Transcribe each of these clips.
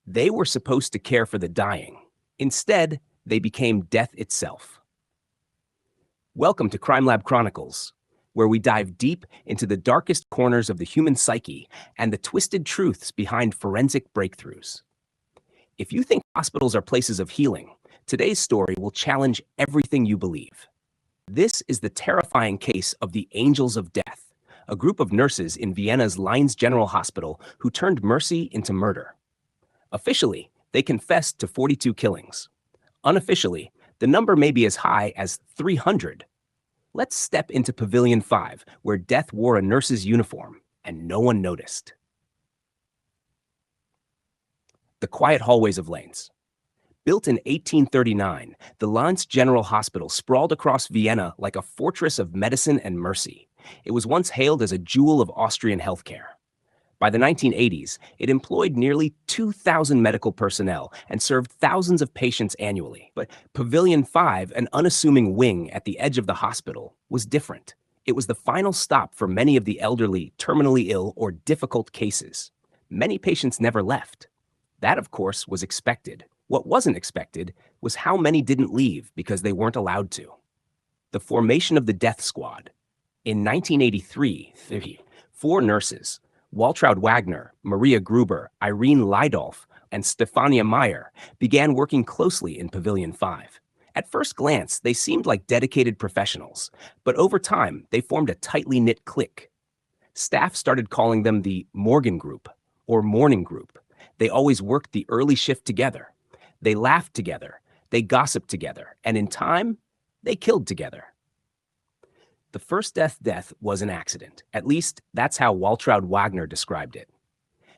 They were supposed to care for the dying. Instead, they became death itself. Welcome to Crime Lab Chronicles, where we dive deep into the darkest corners of the human psyche and the twisted truths behind forensic breakthroughs. If you think hospitals are places of healing, today's story will challenge everything you believe. This is the terrifying case of the Angels of Death, a group of nurses in Vienna's Lainz General Hospital who turned mercy into murder. Officially, they confessed to 42 killings. Unofficially, the number may be as high as 300. Let's step into Pavilion 5, where death wore a nurse's uniform and no one noticed. The quiet hallways of Lainz. Built in 1839, the Lainz General Hospital sprawled across Vienna like a fortress of medicine and mercy. It was once hailed as a jewel of Austrian healthcare. By the 1980s, it employed nearly 2,000 medical personnel and served thousands of patients annually. But Pavilion 5, an unassuming wing at the edge of the hospital, was different. It was the final stop for many of the elderly, terminally ill, or difficult cases. Many patients never left. That, of course, was expected. What wasn't expected was how many didn't leave because they weren't allowed to. The formation of the death squad. In 1983, 4 nurses, Waltraud Wagner, Maria Gruber, Irene Leidolf, and Stefania Meyer, began working closely in Pavilion 5. At first glance, they seemed like dedicated professionals, but over time, they formed a tightly knit clique. Staff started calling them the Morgen Group, or Morning Group. They always worked the early shift together. They laughed together, they gossiped together, and in time, they killed together. The first death was an accident. At least, that's how Waltraud Wagner described it.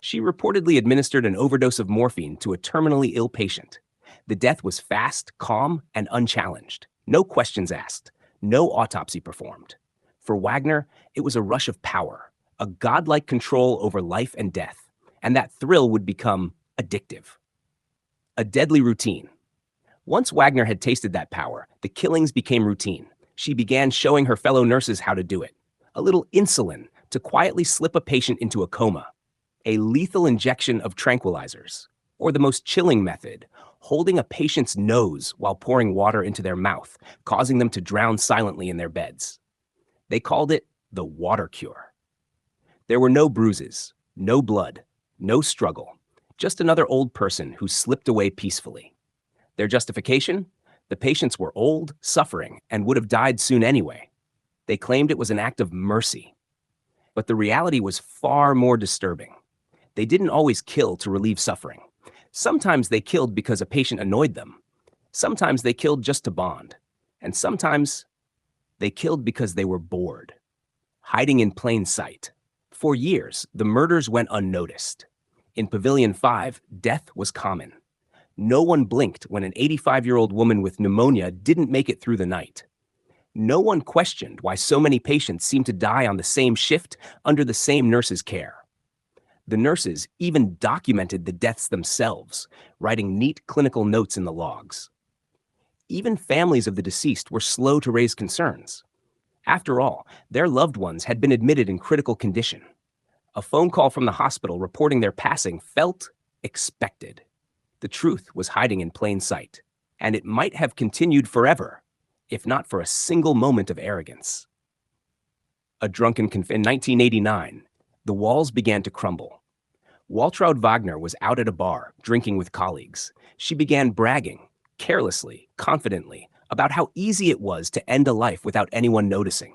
She reportedly administered an overdose of morphine to a terminally ill patient. The death was fast, calm, and unchallenged. No questions asked. No autopsy performed. For Wagner, it was a rush of power, a godlike control over life and death, and that thrill would become addictive. A deadly routine. Once Wagner had tasted that power, the killings became routine. She began showing her fellow nurses how to do it. A little insulin to quietly slip a patient into a coma. A lethal injection of tranquilizers. Or the most chilling method, holding a patient's nose while pouring water into their mouth, causing them to drown silently in their beds. They called it the water cure. There were no bruises, no blood, no struggle, just another old person who slipped away peacefully. Their justification? The patients were old, suffering, and would have died soon anyway. They claimed it was an act of mercy. But the reality was far more disturbing. They didn't always kill to relieve suffering. Sometimes they killed because a patient annoyed them. Sometimes they killed just to bond. And sometimes they killed because they were bored. Hiding in plain sight. For years, the murders went unnoticed. In Pavilion 5, death was common. No one blinked when an 85-year-old woman with pneumonia didn't make it through the night. No one questioned why so many patients seemed to die on the same shift under the same nurse's care. The nurses even documented the deaths themselves, writing neat clinical notes in the logs. Even families of the deceased were slow to raise concerns. After all, their loved ones had been admitted in critical condition. A phone call from the hospital reporting their passing felt expected. The truth was hiding in plain sight, and it might have continued forever, if not for a single moment of arrogance. A drunken in 1989, the walls began to crumble. Waltraud Wagner was out at a bar, drinking with colleagues. She began bragging, carelessly, confidently, about how easy it was to end a life without anyone noticing.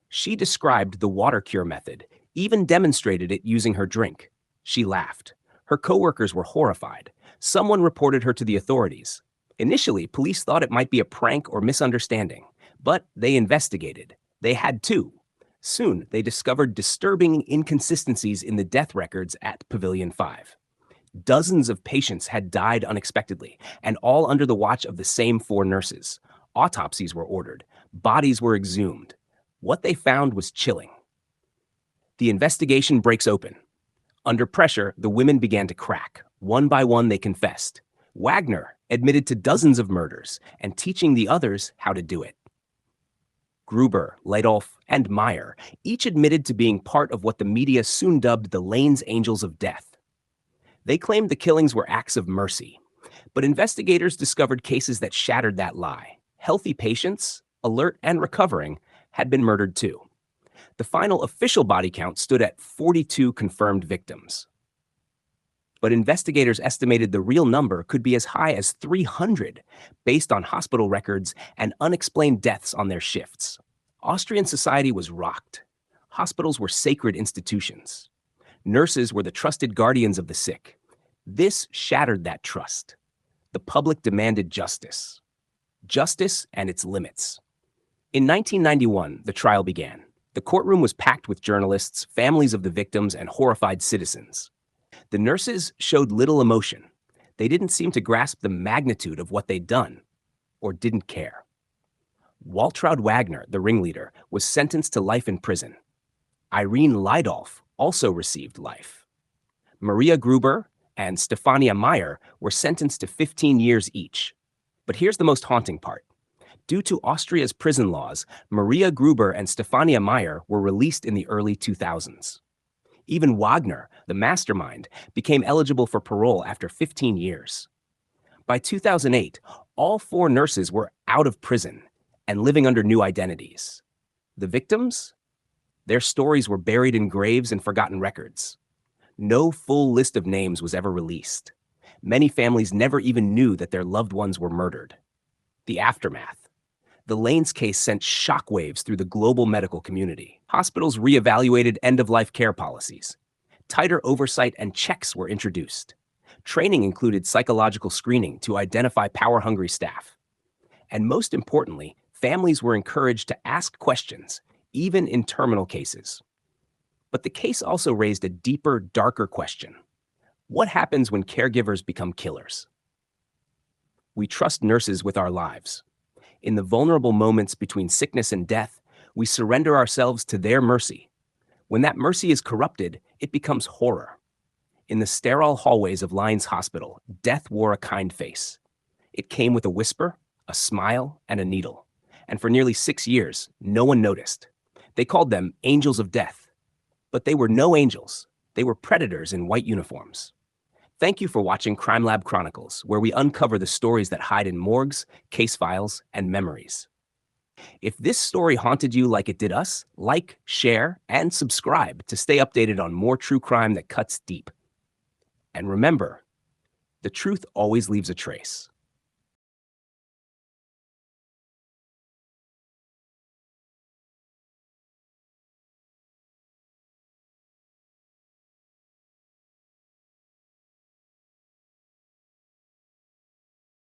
She described the water cure method, even demonstrated it using her drink. She laughed. Her coworkers were horrified. Someone reported her to the authorities. Initially, police thought it might be a prank or misunderstanding, but they investigated. They had to. Soon, they discovered disturbing inconsistencies in the death records at Pavilion 5. Dozens of patients had died unexpectedly, and all under the watch of the same 4 nurses. Autopsies were ordered. Bodies were exhumed. What they found was chilling. The investigation breaks open. Under pressure, the women began to crack. One by one, they confessed. Wagner admitted to dozens of murders and teaching the others how to do it. Gruber, Leidolf, and Meyer each admitted to being part of what the media soon dubbed the Lainz Angels of Death. They claimed the killings were acts of mercy, but investigators discovered cases that shattered that lie. Healthy patients, alert and recovering, had been murdered too. The final official body count stood at 42 confirmed victims. But investigators estimated the real number could be as high as 300, based on hospital records and unexplained deaths on their shifts. Austrian society was rocked. Hospitals were sacred institutions. Nurses were the trusted guardians of the sick. This shattered that trust. The public demanded justice. Justice and its limits. In 1991, the trial began. The courtroom was packed with journalists, families of the victims, and horrified citizens. The nurses showed little emotion. They didn't seem to grasp the magnitude of what they'd done, or didn't care. Waltraud Wagner, the ringleader, was sentenced to life in prison. Irene Leidolf also received life. Maria Gruber and Stefania Meyer were sentenced to 15 years each. But here's the most haunting part. Due to Austria's prison laws, Maria Gruber and Stefania Meyer were released in the early 2000s. Even Wagner, the mastermind, became eligible for parole after 15 years. By 2008, all 4 nurses were out of prison and living under new identities. The victims? Their stories were buried in graves and forgotten records. No full list of names was ever released. Many families never even knew that their loved ones were murdered. The aftermath. The Lainz case sent shockwaves through the global medical community. Hospitals reevaluated end-of-life care policies. Tighter oversight and checks were introduced. Training included psychological screening to identify power-hungry staff. And most importantly, families were encouraged to ask questions, even in terminal cases. But the case also raised a deeper, darker question. What happens when caregivers become killers? We trust nurses with our lives. In the vulnerable moments between sickness and death, we surrender ourselves to their mercy. When that mercy is corrupted, it becomes horror. In the sterile hallways of Lainz Hospital, death wore a kind face. It came with a whisper, a smile, and a needle. And for nearly 6 years, no one noticed. They called them angels of death. But they were no angels. They were predators in white uniforms. Thank you for watching Crime Lab Chronicles, where we uncover the stories that hide in morgues, case files, and memories. If this story haunted you like it did us, like, share, and subscribe to stay updated on more true crime that cuts deep. And remember, the truth always leaves a trace.